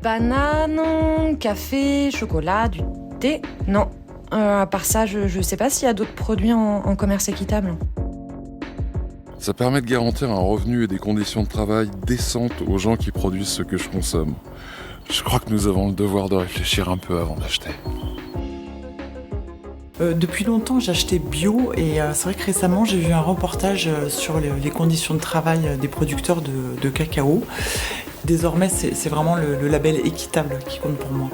banane, café, chocolat, du thé. Non, à part ça, je sais pas s'il y a d'autres produits en commerce équitable. Ça permet de garantir un revenu et des conditions de travail décentes aux gens qui produisent ce que je consomme. Je crois que nous avons le devoir de réfléchir un peu avant d'acheter. Depuis longtemps, j'achetais bio et c'est vrai que récemment, j'ai vu un reportage sur les conditions de travail des producteurs de cacao. Désormais, c'est vraiment le label équitable qui compte pour moi.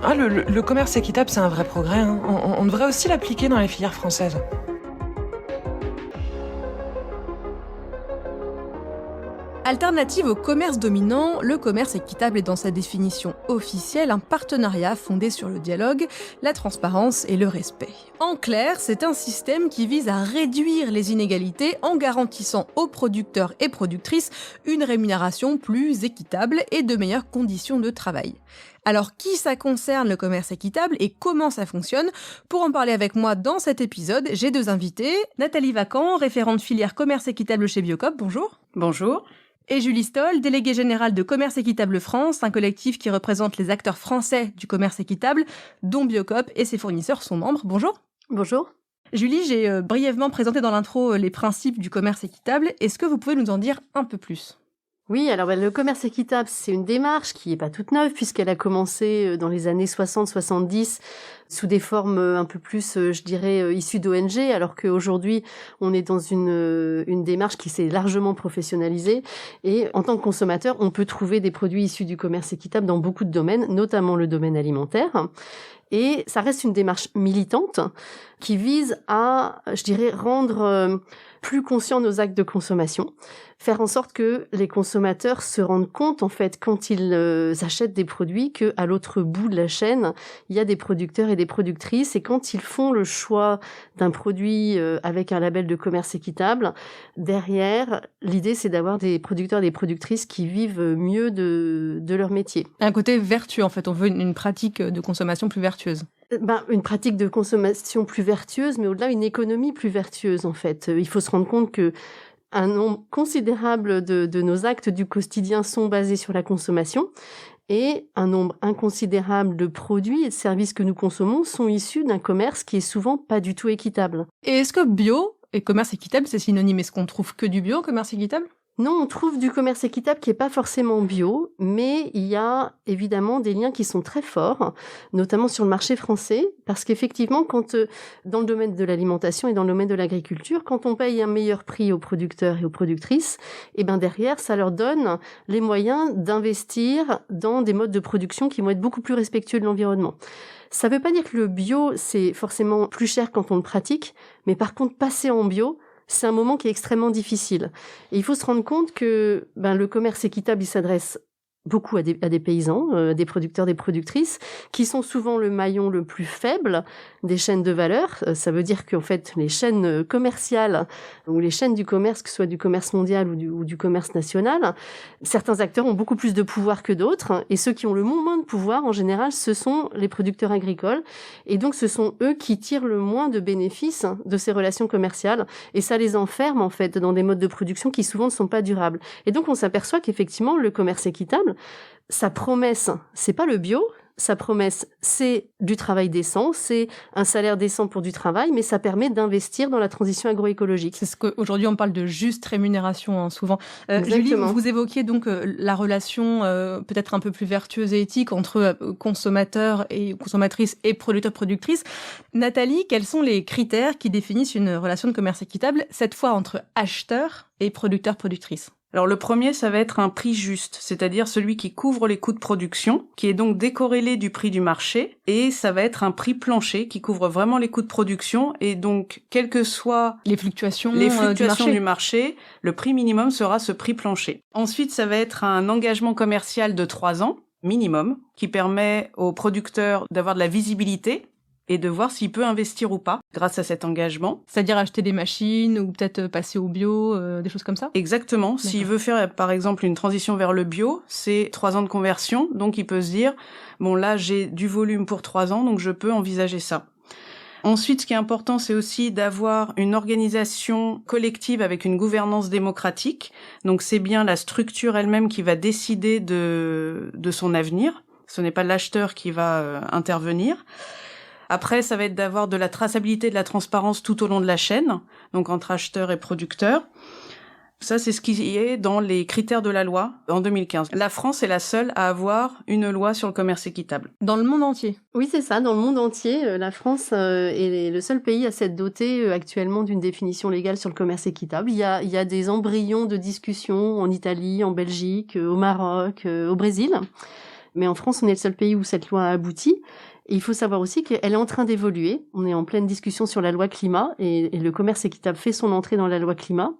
Ah, le commerce équitable, c'est un vrai progrès. Hein. On devrait aussi l'appliquer dans les filières françaises. Alternative au commerce dominant, le commerce équitable est dans sa définition officielle un partenariat fondé sur le dialogue, la transparence et le respect. En clair, c'est un système qui vise à réduire les inégalités en garantissant aux producteurs et productrices une rémunération plus équitable et de meilleures conditions de travail. Alors, qui ça concerne le commerce équitable et comment ça fonctionne? Pour en parler avec moi dans cet épisode, j'ai deux invités. Nathalie Vacan, référente filière commerce équitable chez Biocop, bonjour. Bonjour. Et Julie Stoll, déléguée générale de Commerce Équitable France, un collectif qui représente les acteurs français du commerce équitable, dont Biocop et ses fournisseurs sont membres. Bonjour. Bonjour. Julie, j'ai brièvement présenté dans l'intro les principes du commerce équitable. Est-ce que vous pouvez nous en dire un peu plus ? Oui, alors le commerce équitable, c'est une démarche qui n'est pas toute neuve puisqu'elle a commencé dans les années 60-70 sous des formes un peu plus, je dirais, issues d'ONG, alors qu'aujourd'hui, on est dans une démarche qui s'est largement professionnalisée. Et en tant que consommateur, on peut trouver des produits issus du commerce équitable dans beaucoup de domaines, notamment le domaine alimentaire. Et ça reste une démarche militante qui vise à, je dirais, rendre plus conscients nos actes de consommation, faire en sorte que les consommateurs se rendent compte, en fait, quand ils achètent des produits, qu'à l'autre bout de la chaîne, il y a des producteurs et des productrices, et quand ils font le choix d'un produit avec un label de commerce équitable, derrière, l'idée, c'est d'avoir des producteurs et des productrices qui vivent mieux de leur métier. Un côté vertueux, en fait. On veut une pratique de consommation plus vertueuse. Une pratique de consommation plus vertueuse, mais au-delà, une économie plus vertueuse, en fait. Il faut se rendre compte que un nombre considérable de nos actes du quotidien sont basés sur la consommation et un nombre inconsidérable de produits et de services que nous consommons sont issus d'un commerce qui est souvent pas du tout équitable. Et est-ce que bio et commerce équitable, c'est synonyme? Est-ce qu'on trouve que du bio, commerce équitable? Non, on trouve du commerce équitable qui est pas forcément bio, mais il y a évidemment des liens qui sont très forts, notamment sur le marché français, parce qu'effectivement, quand dans le domaine de l'alimentation et dans le domaine de l'agriculture, quand on paye un meilleur prix aux producteurs et aux productrices, et ben derrière, ça leur donne les moyens d'investir dans des modes de production qui vont être beaucoup plus respectueux de l'environnement. Ça veut pas dire que le bio, c'est forcément plus cher quand on le pratique, mais par contre, passer en bio, c'est un moment qui est extrêmement difficile. Et il faut se rendre compte que le commerce équitable, il s'adresse beaucoup à des paysans, des producteurs, des productrices, qui sont souvent le maillon le plus faible des chaînes de valeur. Ça veut dire qu'en fait, les chaînes commerciales ou les chaînes du commerce, que ce soit du commerce mondial ou du commerce national, certains acteurs ont beaucoup plus de pouvoir que d'autres. Et ceux qui ont le moins de pouvoir, en général, ce sont les producteurs agricoles. Et donc, ce sont eux qui tirent le moins de bénéfices de ces relations commerciales. Et ça les enferme, en fait, dans des modes de production qui souvent ne sont pas durables. Et donc, on s'aperçoit qu'effectivement, le commerce équitable, sa promesse, c'est pas le bio, sa promesse, c'est du travail décent, c'est un salaire décent pour du travail, mais ça permet d'investir dans la transition agroécologique. C'est ce qu'aujourd'hui on parle de juste rémunération, hein, souvent. Julie, vous évoquiez donc la relation peut-être un peu plus vertueuse et éthique entre consommateurs et consommatrices et producteurs-productrices. Nathalie, quels sont les critères qui définissent une relation de commerce équitable, cette fois entre acheteurs et producteurs-productrices? Alors le premier, ça va être un prix juste, c'est-à-dire celui qui couvre les coûts de production, qui est donc décorrélé du prix du marché, et ça va être un prix plancher qui couvre vraiment les coûts de production, et donc quelles que soient les fluctuations du marché, le prix minimum sera ce prix plancher. Ensuite, ça va être un engagement commercial de 3 ans, minimum, qui permet aux producteurs d'avoir de la visibilité, et de voir s'il peut investir ou pas grâce à cet engagement. C'est-à-dire acheter des machines ou peut-être passer au bio, des choses comme ça? Exactement. D'accord. S'il veut faire, par exemple, une transition vers le bio, c'est 3 ans de conversion. Donc, il peut se dire, bon, là, j'ai du volume pour 3 ans, donc je peux envisager ça. Ensuite, ce qui est important, c'est aussi d'avoir une organisation collective avec une gouvernance démocratique. Donc, c'est bien la structure elle-même qui va décider de son avenir. Ce n'est pas l'acheteur qui va intervenir. Après, ça va être d'avoir de la traçabilité, de la transparence tout au long de la chaîne, donc entre acheteurs et producteurs. Ça, c'est ce qui est dans les critères de la loi en 2015. La France est la seule à avoir une loi sur le commerce équitable. Dans le monde entier. Oui, c'est ça. Dans le monde entier, la France est le seul pays à s'être doté actuellement d'une définition légale sur le commerce équitable. Il y a des embryons de discussion en Italie, en Belgique, au Maroc, au Brésil. Mais en France, on est le seul pays où cette loi a abouti. Et il faut savoir aussi qu'elle est en train d'évoluer. On est en pleine discussion sur la loi climat et le commerce équitable fait son entrée dans la loi climat.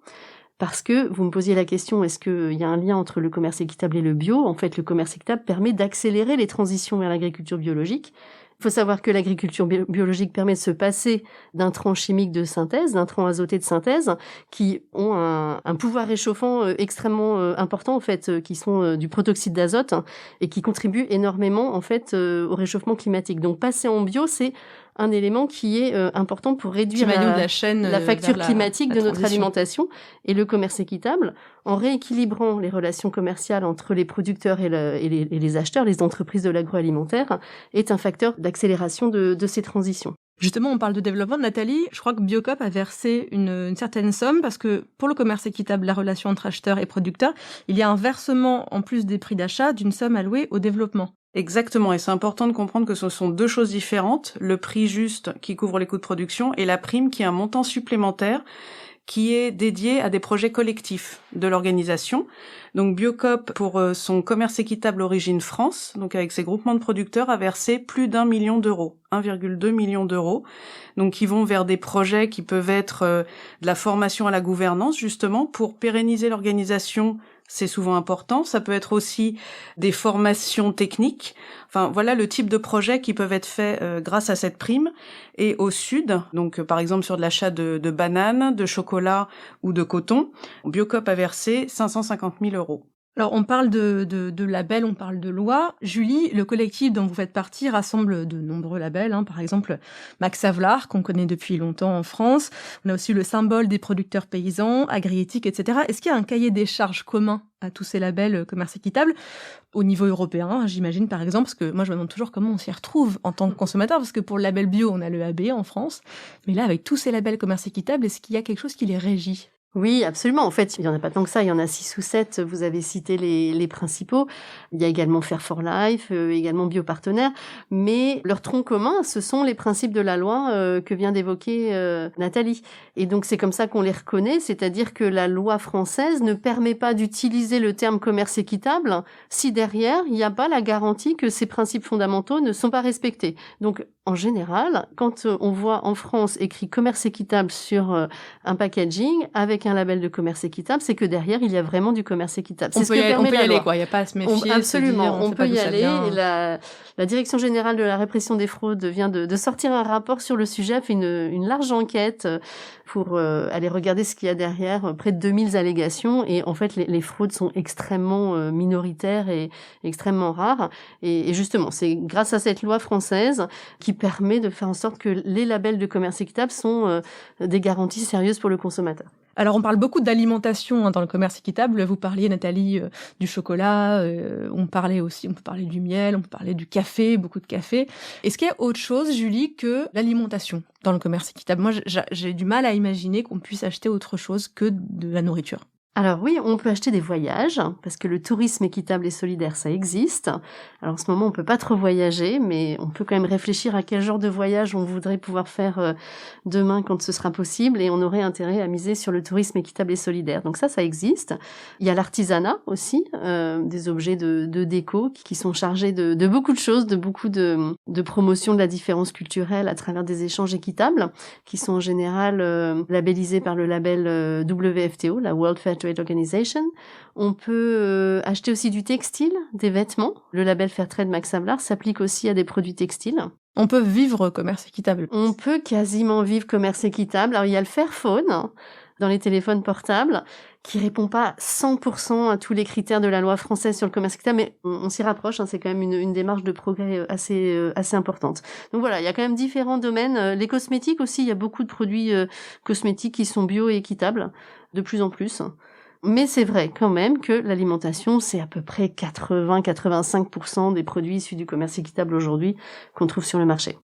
Parce que vous me posiez la question, est-ce qu'il y a un lien entre le commerce équitable et le bio ? En fait, le commerce équitable permet d'accélérer les transitions vers l'agriculture biologique. Il faut savoir que l'agriculture biologique permet de se passer d'intrants chimiques de synthèse, d'intrants azotés de synthèse, qui ont un pouvoir réchauffant extrêmement important, en fait, qui sont du protoxyde d'azote et qui contribuent énormément, en fait, au réchauffement climatique. Donc, passer en bio, c'est un élément qui est important pour réduire la facture climatique de notre alimentation. Et le commerce équitable, en rééquilibrant les relations commerciales entre les producteurs et les acheteurs, les entreprises de l'agroalimentaire, est un facteur d'accélération de ces transitions. Justement, on parle de développement. Nathalie, je crois que Biocoop a versé une certaine somme parce que pour le commerce équitable, la relation entre acheteurs et producteurs, il y a un versement en plus des prix d'achat d'une somme allouée au développement. Exactement, et c'est important de comprendre que ce sont deux choses différentes, le prix juste qui couvre les coûts de production et la prime qui est un montant supplémentaire qui est dédié à des projets collectifs de l'organisation. Donc Biocoop, pour son commerce équitable Origine France, donc avec ses groupements de producteurs, a versé plus d'1 million d'euros, 1,2 million d'euros, donc qui vont vers des projets qui peuvent être de la formation à la gouvernance, justement, pour pérenniser l'organisation. C'est souvent important. Ça peut être aussi des formations techniques. Enfin, voilà le type de projets qui peuvent être faits grâce à cette prime. Et au sud, donc par exemple sur de l'achat de bananes, de chocolat ou de coton, Biocoop a versé 550 000 euros. Alors, on parle de labels, on parle de lois. Julie, le collectif dont vous faites partie rassemble de nombreux labels, par exemple Max Havelaar, qu'on connaît depuis longtemps en France. On a aussi le symbole des producteurs paysans, Agriéthique, etc. Est-ce qu'il y a un cahier des charges commun à tous ces labels commerce équitable au niveau européen, j'imagine, par exemple, parce que moi, je me demande toujours comment on s'y retrouve en tant que consommateur, parce que pour le label bio, on a le AB en France. Mais là, avec tous ces labels commerce équitable, est-ce qu'il y a quelque chose qui les régit ? Oui, absolument. En fait, il y en a pas tant que ça. Il y en a 6 ou 7. Vous avez cité les principaux. Il y a également Fair for Life, également Biopartenaires. Mais leur tronc commun, ce sont les principes de la loi que vient d'évoquer Nathalie. Et donc, c'est comme ça qu'on les reconnaît. C'est-à-dire que la loi française ne permet pas d'utiliser le terme commerce équitable si derrière, il n'y a pas la garantie que ces principes fondamentaux ne sont pas respectés. Donc, en général, quand on voit en France écrit commerce équitable sur un packaging avec un label de commerce équitable, c'est que derrière, il y a vraiment du commerce équitable. On peut y aller, quoi. Il n'y a pas à se méfier. Absolument. On peut y aller. Et la Direction générale de la répression des fraudes vient de sortir un rapport sur le sujet, a fait une large enquête pour aller regarder ce qu'il y a derrière, près de 2000 allégations. Et en fait, les fraudes sont extrêmement minoritaires et extrêmement rares. Et justement, c'est grâce à cette loi française qui permet de faire en sorte que les labels de commerce équitable sont des garanties sérieuses pour le consommateur. Alors, on parle beaucoup d'alimentation dans le commerce équitable. Vous parliez, Nathalie, du chocolat. On peut parler du miel, on peut parler du café, beaucoup de café. Est-ce qu'il y a autre chose, Julie, que l'alimentation dans le commerce équitable ? Moi, j'ai du mal à imaginer qu'on puisse acheter autre chose que de la nourriture. Alors oui, on peut acheter des voyages, parce que le tourisme équitable et solidaire, ça existe. Alors en ce moment, on peut pas trop voyager, mais on peut quand même réfléchir à quel genre de voyage on voudrait pouvoir faire demain quand ce sera possible, et on aurait intérêt à miser sur le tourisme équitable et solidaire. Donc ça existe. Il y a l'artisanat aussi, des objets de déco qui sont chargés de beaucoup de choses, de beaucoup de promotion de la différence culturelle à travers des échanges équitables, qui sont en général labellisés par le label WFTO, la World Fair Trade Organization. On peut acheter aussi du textile, des vêtements. Le label Fairtrade Max Havelaar s'applique aussi à des produits textiles. On peut vivre commerce équitable. On peut quasiment vivre commerce équitable. Alors il y a le Fairphone dans les téléphones portables qui répond pas 100% à tous les critères de la loi française sur le commerce équitable, mais on s'y rapproche, hein, c'est quand même une démarche de progrès assez importante. Donc voilà, il y a quand même différents domaines. Les cosmétiques aussi, il y a beaucoup de produits cosmétiques qui sont bio et équitables, de plus en plus. Mais c'est vrai quand même que l'alimentation, c'est à peu près 80-85% des produits issus du commerce équitable aujourd'hui qu'on trouve sur le marché.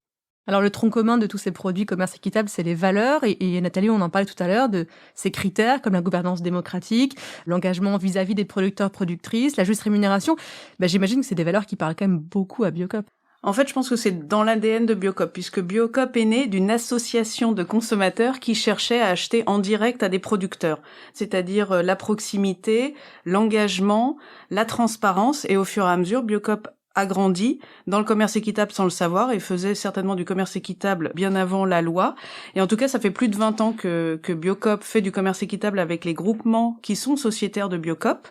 Alors le tronc commun de tous ces produits commerce équitable, c'est les valeurs, et Nathalie, on en parlait tout à l'heure, de ces critères comme la gouvernance démocratique, l'engagement vis-à-vis des producteurs-productrices, la juste rémunération. J'imagine que c'est des valeurs qui parlent quand même beaucoup à Biocop. En fait, je pense que c'est dans l'ADN de Biocop, puisque Biocop est né d'une association de consommateurs qui cherchaient à acheter en direct à des producteurs, c'est-à-dire la proximité, l'engagement, la transparence, et au fur et à mesure, Biocop a grandi dans le commerce équitable sans le savoir et faisait certainement du commerce équitable bien avant la loi. Et en tout cas, ça fait plus de 20 ans que Biocop fait du commerce équitable avec les groupements qui sont sociétaires de Biocop.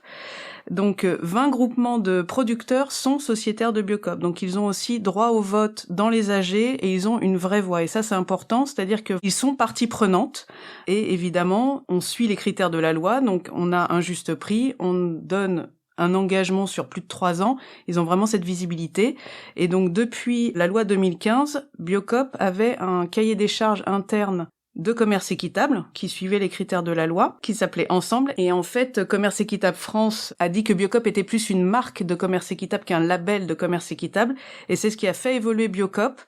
Donc 20 groupements de producteurs sont sociétaires de Biocop. Donc ils ont aussi droit au vote dans les AG et ils ont une vraie voix. Et ça, c'est important, c'est-à-dire qu'ils sont partie prenante. Et évidemment, on suit les critères de la loi. Donc on a un juste prix, on donne un engagement sur plus de 3 ans, ils ont vraiment cette visibilité. Et donc, depuis la loi 2015, Biocop avait un cahier des charges interne de commerce équitable qui suivait les critères de la loi, qui s'appelait Ensemble. Et en fait, Commerce Équitable France a dit que Biocop était plus une marque de commerce équitable qu'un label de commerce équitable. Et c'est ce qui a fait évoluer Biocop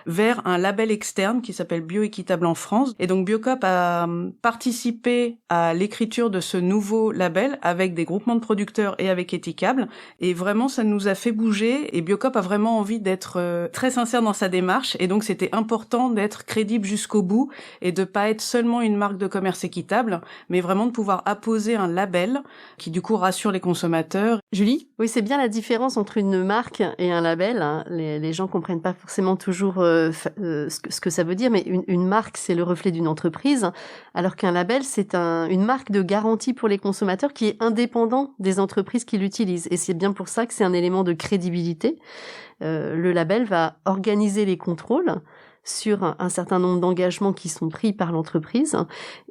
vers un label externe qui s'appelle Bioéquitable en France. Et donc Biocop a participé à l'écriture de ce nouveau label avec des groupements de producteurs et avec Éthicable. Et vraiment, ça nous a fait bouger. Et Biocop a vraiment envie d'être très sincère dans sa démarche. Et donc, c'était important d'être crédible jusqu'au bout et de pas être seulement une marque de commerce équitable, mais vraiment de pouvoir apposer un label qui, du coup, rassure les consommateurs. Julie ? Oui, c'est bien la différence entre une marque et un label. Hein. Les gens comprennent pas forcément toujours ce que ça veut dire, mais une marque, c'est le reflet d'une entreprise, alors qu'un label, c'est une marque de garantie pour les consommateurs qui est indépendant des entreprises qui l'utilisent. Et c'est bien pour ça que c'est un élément de crédibilité. Le label va organiser les contrôles sur un certain nombre d'engagements qui sont pris par l'entreprise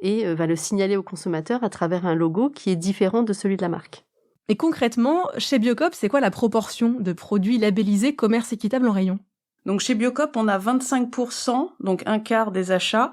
et va le signaler au consommateur à travers un logo qui est différent de celui de la marque. Et concrètement, chez Biocop, c'est quoi la proportion de produits labellisés commerce équitable en rayon ? Donc chez Biocop, on a 25%, donc un quart des achats,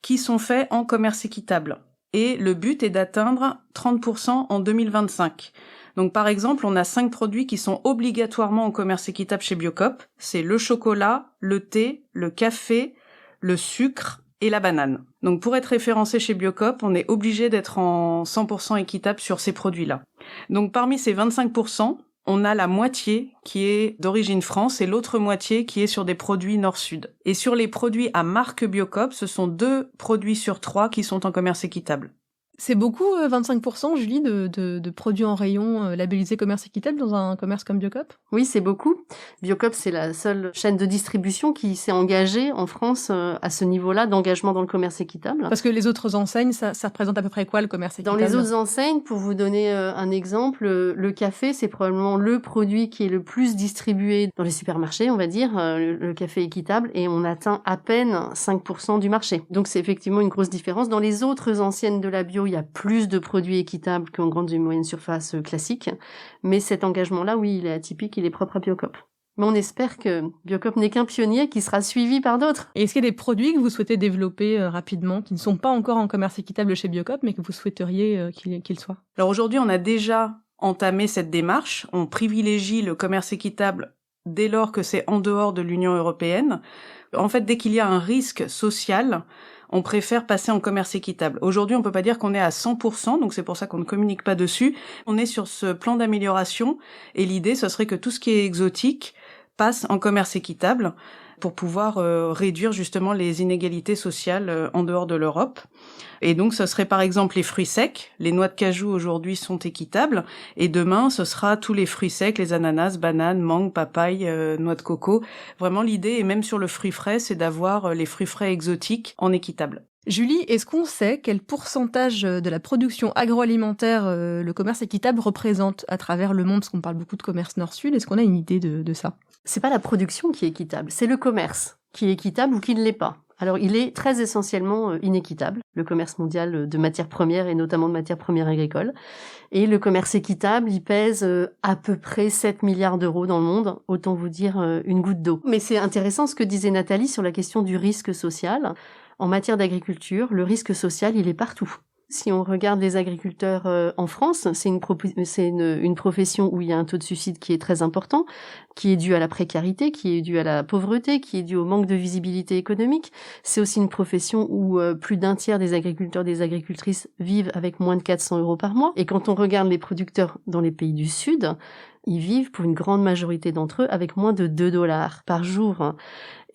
qui sont faits en commerce équitable. Et le but est d'atteindre 30% en 2025. Donc par exemple, on a 5 produits qui sont obligatoirement en commerce équitable chez Biocop. C'est le chocolat, le thé, le café, le sucre et la banane. Donc pour être référencé chez Biocop, on est obligé d'être en 100% équitable sur ces produits-là. Donc parmi ces 25%, on a la moitié qui est d'origine France et l'autre moitié qui est sur des produits nord-sud. Et sur les produits à marque Biocop, ce sont 2 produits sur 3 qui sont en commerce équitable. C'est beaucoup, 25%, Julie, de produits en rayon labellisés commerce équitable dans un commerce comme Biocop ? Oui, c'est beaucoup. Biocop, c'est la seule chaîne de distribution qui s'est engagée en France à ce niveau-là d'engagement dans le commerce équitable. Parce que les autres enseignes, ça représente à peu près quoi, le commerce équitable ? Dans les autres enseignes, pour vous donner un exemple, le café, c'est probablement le produit qui est le plus distribué dans les supermarchés, on va dire, le café équitable, et on atteint à peine 5% du marché. Donc c'est effectivement une grosse différence. Dans les autres enseignes de la bio, il y a plus de produits équitables qu'en grande et moyenne surface classique, mais cet engagement-là, oui, il est atypique, il est propre à Biocop. Mais on espère que Biocop n'est qu'un pionnier qui sera suivi par d'autres. Et est-ce qu'il y a des produits que vous souhaitez développer rapidement, qui ne sont pas encore en commerce équitable chez Biocop, mais que vous souhaiteriez qu'ils soient ? Alors aujourd'hui, on a déjà entamé cette démarche. On privilégie le commerce équitable dès lors que c'est en dehors de l'Union européenne. En fait, dès qu'il y a un risque social, on préfère passer en commerce équitable. Aujourd'hui, on peut pas dire qu'on est à 100%, donc c'est pour ça qu'on ne communique pas dessus. On est sur ce plan d'amélioration et l'idée, ce serait que tout ce qui est exotique passe en commerce équitable pour pouvoir réduire justement les inégalités sociales en dehors de l'Europe. Et donc, ce serait par exemple les fruits secs. Les noix de cajou aujourd'hui sont équitables. Et demain, ce sera tous les fruits secs, les ananas, bananes, mangues, papayes, noix de coco. Vraiment, l'idée, et même sur le fruit frais, c'est d'avoir les fruits frais exotiques en équitable. Julie, est-ce qu'on sait quel pourcentage de la production agroalimentaire le commerce équitable représente à travers le monde ? Parce qu'on parle beaucoup de commerce nord-sud. Est-ce qu'on a une idée de ça ? C'est pas la production qui est équitable, c'est le commerce qui est équitable ou qui ne l'est pas. Alors, il est très essentiellement inéquitable, le commerce mondial de matières premières et notamment de matières premières agricoles. Et le commerce équitable, il pèse à peu près 7 milliards d'euros dans le monde, autant vous dire une goutte d'eau. Mais c'est intéressant ce que disait Nathalie sur la question du risque social. En matière d'agriculture, le risque social, il est partout. Si on regarde les agriculteurs en France, c'est une profession où il y a un taux de suicide qui est très important, qui est dû à la précarité, qui est dû à la pauvreté, qui est dû au manque de visibilité économique. C'est aussi une profession où plus d'un tiers des agriculteurs, des agricultrices vivent avec moins de 400 euros par mois. Et quand on regarde les producteurs dans les pays du Sud, ils vivent pour une grande majorité d'entre eux avec moins de 2 $ par jour.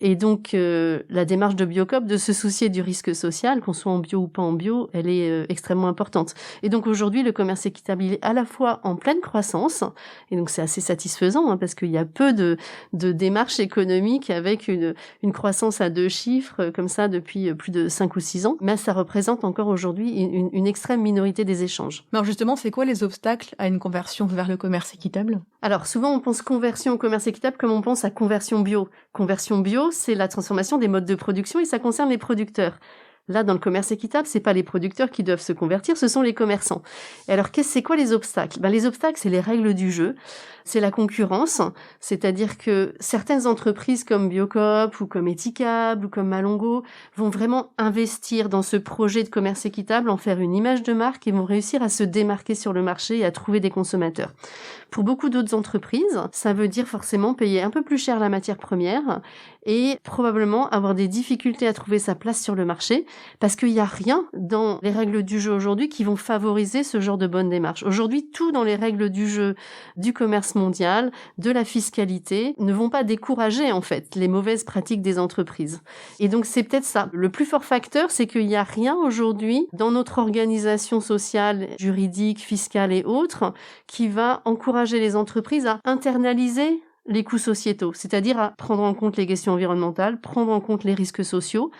Et donc, la démarche de Biocop de se soucier du risque social, qu'on soit en bio ou pas en bio, elle est extrêmement importante. Et donc aujourd'hui, le commerce équitable, il est à la fois en pleine croissance, et donc c'est assez satisfaisant, parce qu'il y a peu de démarches économiques avec une croissance à 2 chiffres, comme ça, depuis plus de 5 ou 6 ans. Mais ça représente encore aujourd'hui une extrême minorité des échanges. Alors justement, c'est quoi les obstacles à une conversion vers le commerce équitable ? Alors souvent, on pense conversion au commerce équitable comme on pense à conversion bio. Conversion bio, c'est la transformation des modes de production et ça concerne les producteurs. Là, dans le commerce équitable, c'est pas les producteurs qui doivent se convertir, ce sont les commerçants. Et alors, c'est quoi les obstacles ? Les obstacles, c'est les règles du jeu, c'est la concurrence, c'est-à-dire que certaines entreprises comme Biocop ou comme Etikab ou comme Malongo vont vraiment investir dans ce projet de commerce équitable, en faire une image de marque et vont réussir à se démarquer sur le marché et à trouver des consommateurs. Pour beaucoup d'autres entreprises, ça veut dire forcément payer un peu plus cher la matière première et probablement avoir des difficultés à trouver sa place sur le marché parce qu'il n'y a rien dans les règles du jeu aujourd'hui qui vont favoriser ce genre de bonne démarche. Aujourd'hui, tout dans les règles du jeu du commerce mondial, de la fiscalité, ne vont pas décourager en fait les mauvaises pratiques des entreprises. Et donc c'est peut-être ça. Le plus fort facteur, c'est qu'il n'y a rien aujourd'hui dans notre organisation sociale, juridique, fiscale et autres qui va encourager les entreprises à internaliser les coûts sociétaux, c'est-à-dire à prendre en compte les questions environnementales, prendre en compte les risques sociaux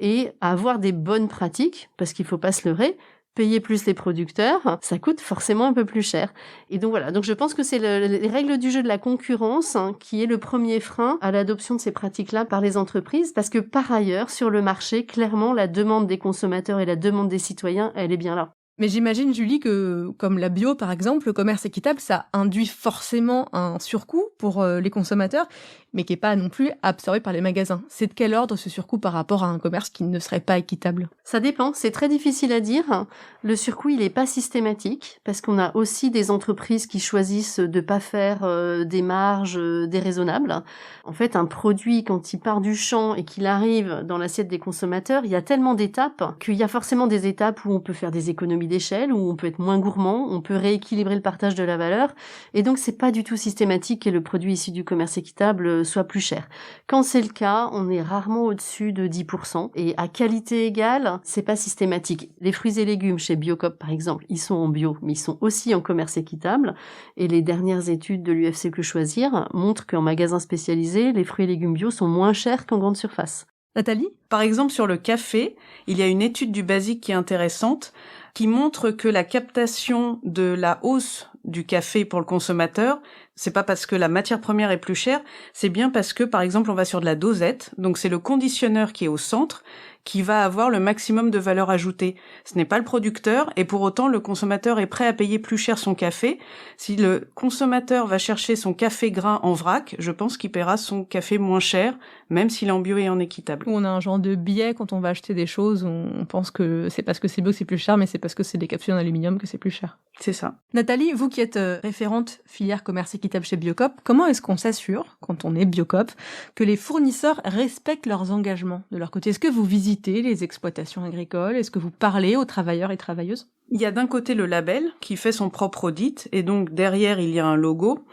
et à avoir des bonnes pratiques, parce qu'il ne faut pas se leurrer, payer plus les producteurs, ça coûte forcément un peu plus cher. Et donc voilà, donc je pense que c'est les règles du jeu de la concurrence qui est le premier frein à l'adoption de ces pratiques-là par les entreprises, parce que par ailleurs, sur le marché, clairement, la demande des consommateurs et la demande des citoyens, elle est bien là. Mais j'imagine, Julie, que comme la bio, par exemple, le commerce équitable, ça induit forcément un surcoût pour les consommateurs, mais qui n'est pas non plus absorbé par les magasins. C'est de quel ordre ce surcoût par rapport à un commerce qui ne serait pas équitable ? Ça dépend, c'est très difficile à dire. Le surcoût, il n'est pas systématique, parce qu'on a aussi des entreprises qui choisissent de pas faire des marges déraisonnables. En fait, un produit, quand il part du champ et qu'il arrive dans l'assiette des consommateurs, il y a tellement d'étapes qu'il y a forcément des étapes où on peut faire des économies d'échelle, où on peut être moins gourmand, on peut rééquilibrer le partage de la valeur, et donc c'est pas du tout systématique que le produit issu du commerce équitable soit plus cher. Quand c'est le cas, on est rarement au-dessus de 10%, et à qualité égale, c'est pas systématique. Les fruits et légumes chez Biocop, par exemple, ils sont en bio, mais ils sont aussi en commerce équitable, et les dernières études de l'UFC Que Choisir montrent qu'en magasin spécialisé, les fruits et légumes bio sont moins chers qu'en grande surface. Nathalie ? Par exemple, sur le café, il y a une étude du Basique qui est intéressante, qui montre que la captation de la hausse du café pour le consommateur, c'est pas parce que la matière première est plus chère, c'est bien parce que, par exemple, on va sur de la dosette, donc c'est le conditionneur qui est au centre, qui va avoir le maximum de valeur ajoutée. Ce n'est pas le producteur, et pour autant, le consommateur est prêt à payer plus cher son café. Si le consommateur va chercher son café grain en vrac, je pense qu'il paiera son café moins cher, même s'il est en bio et en équitable. On a un genre de biais quand on va acheter des choses, on pense que c'est parce que c'est bio que c'est plus cher, mais c'est parce que c'est des capsules en aluminium que c'est plus cher. C'est ça. Nathalie, vous qui êtes référente filière commerce équitable chez Biocop, comment est-ce qu'on s'assure, quand on est Biocop, que les fournisseurs respectent leurs engagements de leur côté ? Est-ce que vous visitez les exploitations agricoles ? Est-ce que vous parlez aux travailleurs et travailleuses ? Il y a d'un côté le label qui fait son propre audit, et donc derrière il y a un logo.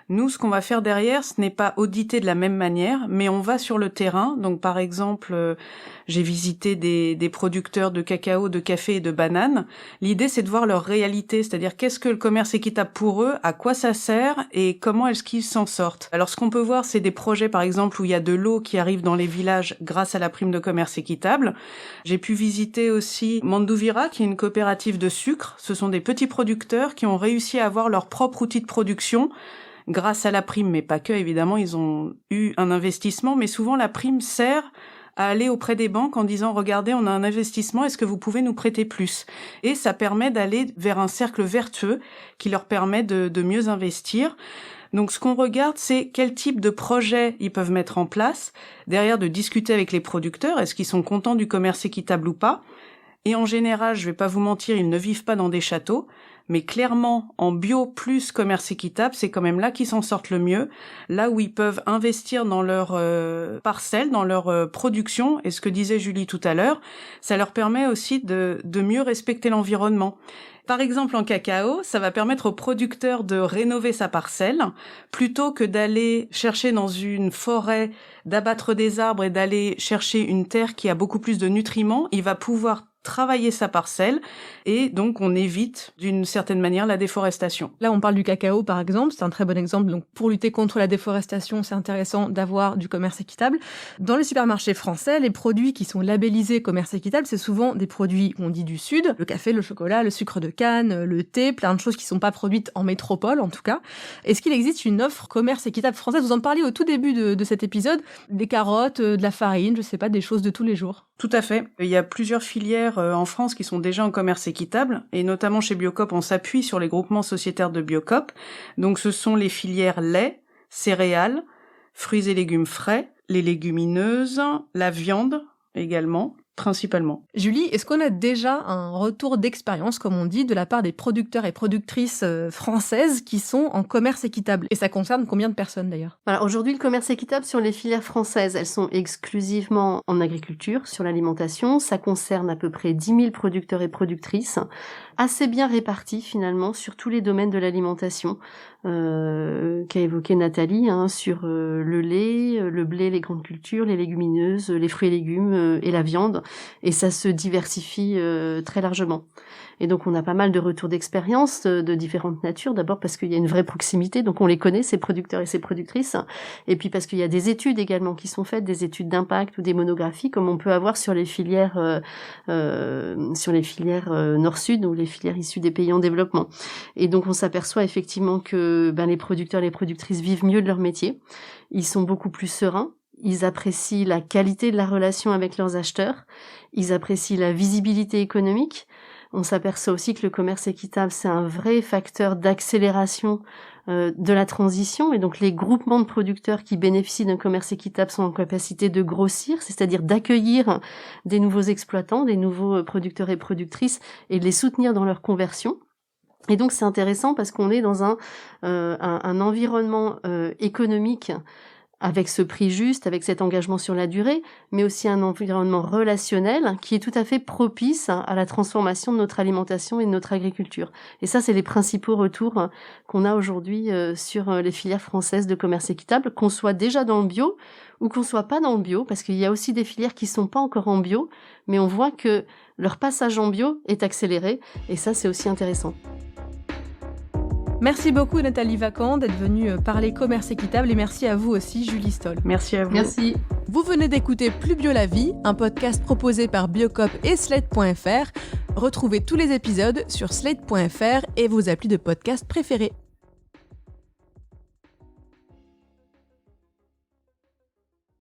Nous, ce qu'on va faire derrière, ce n'est pas auditer de la même manière, mais on va sur le terrain. Donc, par exemple, j'ai visité des producteurs de cacao, de café et de bananes. L'idée, c'est de voir leur réalité, c'est-à-dire qu'est-ce que le commerce équitable pour eux, à quoi ça sert et comment est-ce qu'ils s'en sortent. Alors, ce qu'on peut voir, c'est des projets, par exemple, où il y a de l'eau qui arrive dans les villages grâce à la prime de commerce équitable. J'ai pu visiter aussi Mandouvira, qui est une coopérative de sucre. Ce sont des petits producteurs qui ont réussi à avoir leur propre outil de production grâce à la prime, mais pas que, évidemment, ils ont eu un investissement, mais souvent la prime sert à aller auprès des banques en disant « Regardez, on a un investissement, est-ce que vous pouvez nous prêter plus ?» Et ça permet d'aller vers un cercle vertueux qui leur permet de mieux investir. Donc ce qu'on regarde, c'est quel type de projet ils peuvent mettre en place, derrière de discuter avec les producteurs, est-ce qu'ils sont contents du commerce équitable ou pas. Et en général, je vais pas vous mentir, ils ne vivent pas dans des châteaux, mais clairement, en bio plus commerce équitable, c'est quand même là qu'ils s'en sortent le mieux, là où ils peuvent investir dans leur parcelle, dans leur production, et ce que disait Julie tout à l'heure, ça leur permet aussi de mieux respecter l'environnement. Par exemple, en cacao, ça va permettre au producteur de rénover sa parcelle, plutôt que d'aller chercher dans une forêt, d'abattre des arbres et d'aller chercher une terre qui a beaucoup plus de nutriments. Il va pouvoir travailler sa parcelle et donc on évite d'une certaine manière la déforestation. Là, on parle du cacao par exemple, c'est un très bon exemple. Donc pour lutter contre la déforestation, c'est intéressant d'avoir du commerce équitable. Dans les supermarchés français, les produits qui sont labellisés commerce équitable, c'est souvent des produits qu'on dit du sud, le café, le chocolat, le sucre de canne, le thé, plein de choses qui sont pas produites en métropole en tout cas. Est-ce qu'il existe une offre commerce équitable française? Vous en parliez au tout début de cet épisode, des carottes, de la farine, je sais pas, des choses de tous les jours. Tout à fait. Il y a plusieurs filières en France qui sont déjà en commerce équitable, et notamment chez Biocoop, on s'appuie sur les groupements sociétaires de Biocoop. Donc ce sont les filières lait, céréales, fruits et légumes frais, les légumineuses, la viande également, principalement. Julie, est-ce qu'on a déjà un retour d'expérience, comme on dit, de la part des producteurs et productrices françaises qui sont en commerce équitable? Et ça concerne combien de personnes d'ailleurs? Alors aujourd'hui, le commerce équitable sur les filières françaises, elles sont exclusivement en agriculture, sur l'alimentation. Ça concerne à peu près 10 000 producteurs et productrices, assez bien répartis finalement sur tous les domaines de l'alimentation qu'a évoqué Nathalie, sur le lait, le blé, les grandes cultures, les légumineuses, les fruits et légumes et la viande. Et ça se diversifie très largement. Et donc on a pas mal de retours d'expérience de différentes natures, d'abord parce qu'il y a une vraie proximité, donc on les connaît, ces producteurs et ces productrices, et puis parce qu'il y a des études également qui sont faites, des études d'impact ou des monographies, comme on peut avoir sur les filières nord-sud ou les filières issues des pays en développement. Et donc on s'aperçoit effectivement que les producteurs et les productrices vivent mieux de leur métier, ils sont beaucoup plus sereins, ils apprécient la qualité de la relation avec leurs acheteurs, ils apprécient la visibilité économique. On s'aperçoit aussi que le commerce équitable, c'est un vrai facteur d'accélération de la transition, et donc les groupements de producteurs qui bénéficient d'un commerce équitable sont en capacité de grossir, c'est-à-dire d'accueillir des nouveaux exploitants, des nouveaux producteurs et productrices, et de les soutenir dans leur conversion. Et donc c'est intéressant parce qu'on est dans un environnement économique avec ce prix juste, avec cet engagement sur la durée, mais aussi un environnement relationnel qui est tout à fait propice à la transformation de notre alimentation et de notre agriculture. Et ça, c'est les principaux retours qu'on a aujourd'hui sur les filières françaises de commerce équitable, qu'on soit déjà dans le bio ou qu'on soit pas dans le bio, parce qu'il y a aussi des filières qui sont pas encore en bio, mais on voit que leur passage en bio est accéléré, et ça, c'est aussi intéressant. Merci beaucoup Nathalie Vacant d'être venue parler commerce équitable, et merci à vous aussi Julie Stoll. Merci à vous. Merci. Vous venez d'écouter Plus bio la vie, un podcast proposé par Biocoop et Slate.fr. Retrouvez tous les épisodes sur Slate.fr et vos applis de podcast préférés.